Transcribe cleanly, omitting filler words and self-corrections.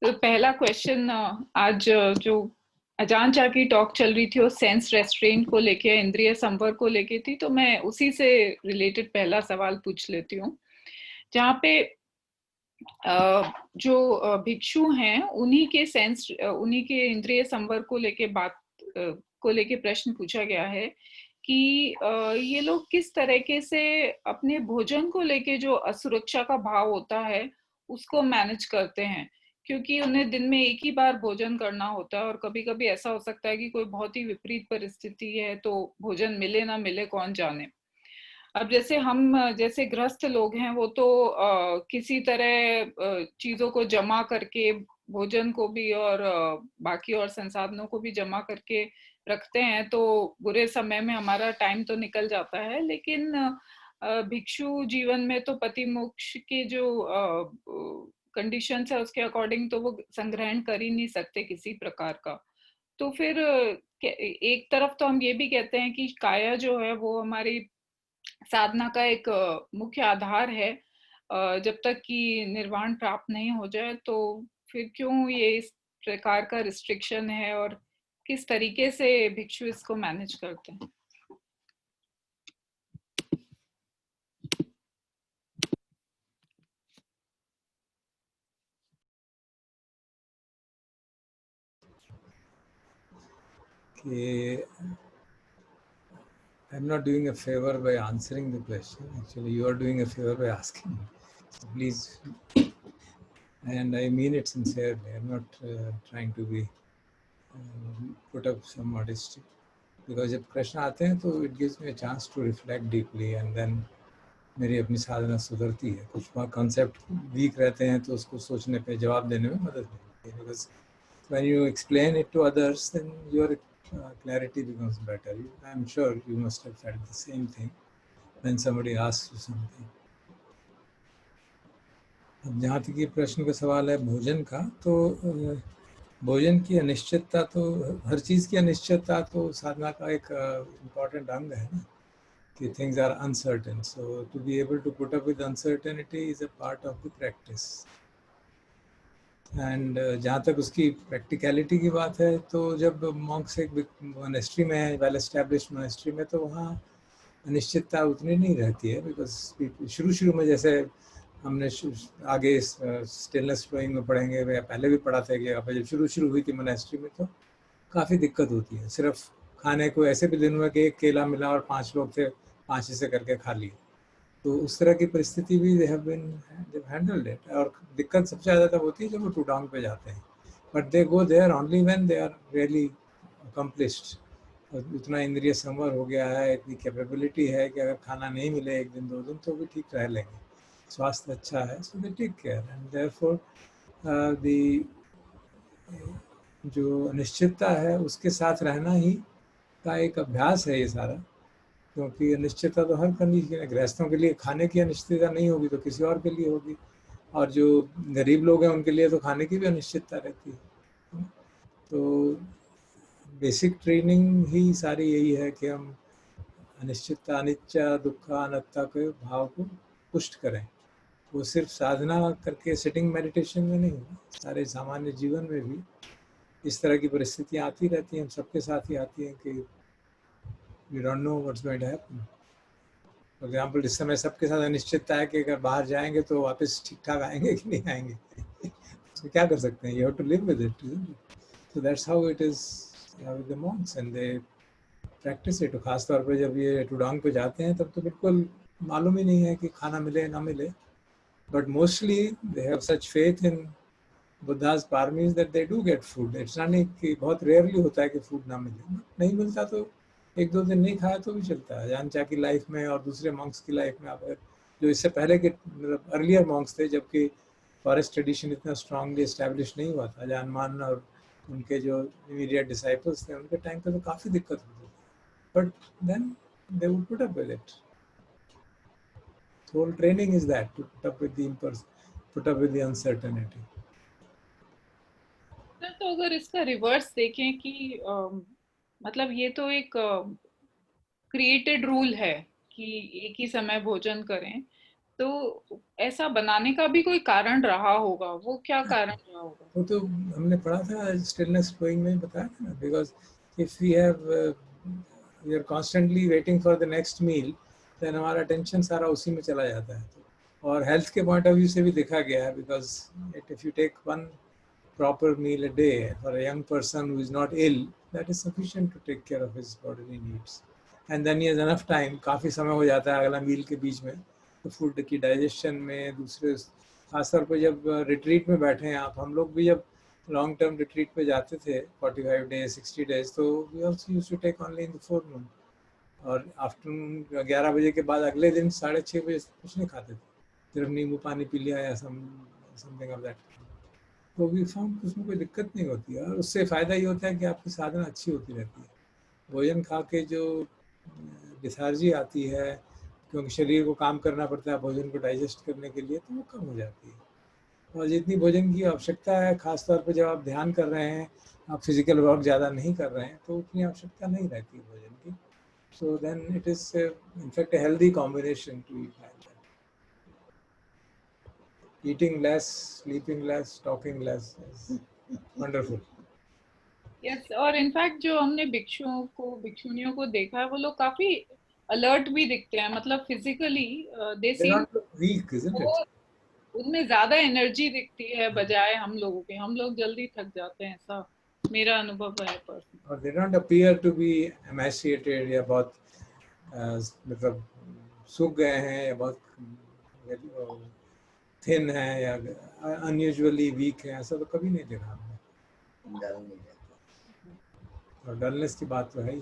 तो पहला क्वेश्चन आज जो अजान चा की टॉक चल रही थी वो सेंस रेस्ट्रेंट को लेके, इंद्रिय संवर को लेके थी, तो मैं उसी से रिलेटेड पहला सवाल पूछ लेती हूँ। जहाँ पे जो भिक्षु हैं उन्हीं के सेंस, उन्हीं के इंद्रिय संवर को लेके बात को लेके प्रश्न पूछा गया है कि ये लोग किस तरीके से अपने भोजन को लेके जो असुरक्षा का भाव होता है उसको मैनेज करते हैं, क्योंकि उन्हें दिन में एक ही बार भोजन करना होता है और कभी कभी ऐसा हो सकता है कि कोई बहुत ही विपरीत परिस्थिति है तो भोजन मिले ना मिले कौन जाने। अब जैसे हम जैसे गृहस्थ लोग हैं वो तो किसी तरह चीजों को जमा करके, भोजन को भी और बाकी और संसाधनों को भी जमा करके रखते हैं, तो बुरे समय में हमारा टाइम तो निकल जाता है। लेकिन भिक्षु जीवन में तो पति मोक्ष के जो कंडीशंस है उसके अकॉर्डिंग तो वो संग्रहण कर ही नहीं सकते किसी प्रकार का। तो फिर एक तरफ तो हम ये भी कहते हैं कि काया जो है वो हमारी साधना का एक मुख्य आधार है, जब तक कि निर्वाण प्राप्त नहीं हो जाए। तो फिर क्यों ये इस प्रकार का रिस्ट्रिक्शन है और किस तरीके से भिक्षु इसको मैनेज करते हैं? कि I'm not doing a favor by answering the question. Actually, you are doing a favor by asking. So please, and I mean it sincerely. I'm not trying to be put up some modesty. Because जब प्रश्न आते हैं तो it gives me a chance to reflect deeply and then मेरी अपनी साधना सुधरती है। कुछ कॉन्सेप्ट वीक रहते हैं तो उसको सोचने पे, जवाब देने में मदद मिलती है। Because when you explain it to others, then your clarity becomes better. I'm sure you must have felt the same thing when somebody asks you something. अब जहाँ तक ये प्रश्न का सवाल है भोजन का, तो भोजन की अनिश्चितता, तो हर चीज़ की अनिश्चितता तो साधना का एक इम्पॉर्टेंट अंग है ना, कि things are uncertain. So to be able to put up with uncertainty is a part of the practice. And जहाँ तक उसकी प्रैक्टिकलिटी की बात है, तो जब मॉन्क्स एक मोनेस्ट्री में है, वेल एस्टेब्लिश्ड मोनेस्ट्री में, तो वहाँ अनिश्चितता उतनी नहीं रहती है। बिकॉज शुरू में जैसे हमने आगे स्टेनलेस फ्लोइंग में पढ़ेंगे, या पहले भी पढ़ा था कि जब शुरू हुई थी मोनेस्ट्री में तो काफ़ी दिक्कत होती है। सिर्फ खाने को ऐसे भी दिन हुआ कि एक केला मिला और 5 लोग थे, 5 ऐसे करके खा लिए। तो उस तरह की परिस्थिति भी दे हैंडल्ड इट। और दिक्कत सबसे ज़्यादा तब होती है जब वो टूडांग पे जाते हैं, but they go there only when they are really accomplished. इतना इंद्रिय संवर हो गया है, इतनी कैपेबिलिटी है कि अगर खाना नहीं मिले 1 दिन 2 दिन तो भी ठीक रह लेंगे, स्वास्थ्य अच्छा है, so they take care. And therefore the जो अनिश्चितता है उसके साथ रहना ही का एक अभ्यास है ये सारा। क्योंकि अनिश्चितता तो हर कंडीशन है, गृहस्थों के लिए खाने की अनिश्चितता नहीं होगी तो किसी और के लिए होगी, और जो गरीब लोग हैं उनके लिए तो खाने की भी अनिश्चितता रहती है। तो बेसिक ट्रेनिंग ही सारी यही है कि हम अनिश्चितता, अनित्य, दुख, अनात्ता के भाव को पुष्ट करें। वो सिर्फ साधना करके सिटिंग मेडिटेशन में नहीं, सारे सामान्य जीवन में भी इस तरह की परिस्थितियाँ आती रहती हैं, हम सबके साथ ही आती हैं कि we don't know what's going to happen. For example, इस समय सबके साथ अनिश्चितता है कि अगर बाहर जाएंगे तो वापस ठीक ठाक आएंगे कि नहीं आएंगे। तो क्या कर सकते हैं, you have to live with it. So that's how it is with the monks and they practise it. खास तौर पे जब ये टूडांग पे जाते हैं तब तो बिल्कुल मालूम ही नहीं है कि खाना मिले ना मिले, but mostly they have such faith in Buddha's paramis that they do get food. It's not कि बहुत रेयरली होता है कि फूड ना मिले, नहीं मिलता तो 1-2 दिन नहीं खाया तो भी चलता है। अजान चा की लाइफ में और दूसरे मॉन्क्स की लाइफ में, आप जो इससे पहले के मतलब अर्लियर मॉन्क्स थे, जबकि फॉरेस्ट ट्रेडिशन इतना स्ट्रांगली एस्टेब्लिश नहीं हुआ था, अजान मान और उनके जो इमीडिएट डिसाइपल्स थे उनके टाइम पे तो काफ़ी दिक्कत होती थी, but then they would put up with it. Whole training is that, to put up with the uncertainty. तो अगर इसका रिवर्स देखें कि मतलब ये तो एक क्रिएटेड रूल है कि एक ही समय भोजन करें, तो ऐसा बनाने का भी कोई कारण रहा होगा, वो क्या कारण रहा होगा? वो तो हमने पढ़ा था स्टिलनेस फ्लोइंग में बताया था ना, because if we have we are constantly waiting for the next meal, then हमारा टेंशन सारा उसी में चला जाता है। और हेल्थ के पॉइंट ऑफ व्यू से भी देखा गया है, because if you take one proper meal a day for a young person who is not ill, that is sufficient to take care of his bodily needs. And then he has enough time, काफ़ी समय हो जाता है अगला मील के बीच में, तो food की डाइजेशन में, दूसरे खासतौर पर जब रिट्रीट में बैठे हैं आप, हम लोग भी जब लॉन्ग टर्म रिट्रीट पे जाते थे 45 डेज 60 डेज, तो we also used to take only in the forenoon, और आफ्टरनून 11 बजे के बाद अगले दिन 6:30 बजे कुछ नहीं खाते थे, सिर्फ नींबू पानी पी लिया या समथिंग ऑफ दैट। तो भी फाउंड उसमें कोई दिक्कत नहीं होती है, और उससे फ़ायदा ये होता है कि आपकी साधना अच्छी होती रहती है। भोजन खा के जो डिस्चार्जी आती है, क्योंकि शरीर को काम करना पड़ता है भोजन को डाइजेस्ट करने के लिए, तो वो कम हो जाती है। और जितनी भोजन की आवश्यकता है, ख़ास तौर पे जब आप ध्यान कर रहे हैं, आप फिजिकल वर्क ज़्यादा नहीं कर रहे हैं, तो उतनी आवश्यकता नहीं रहती है भोजन की। So then it is in fact a healthy combination to eat like that. Eating less, sleeping less, talking less is wonderful. Yes, और इनफैक्ट जो हमने भिक्षुओं को, भिक्षुनियों को देखा है, वो लोग काफी अलर्ट भी दिखते हैं, मतलब physically they They seem, don't look weak, isn't it? वो उनमें ज्यादा एनर्जी दिखती है बजाय हम लोगों के। हम लोग जल्दी थक जाते हैं, ऐसा मेरा अनुभव है personal. Or they don't appear to be emaciated या बहुत मतलब सूख गए हैं या बहुत थिन है या अनयूजुअली वीक है, ऐसा तो कभी नहीं देखा हमने। और डलनेस की बात तो है ही।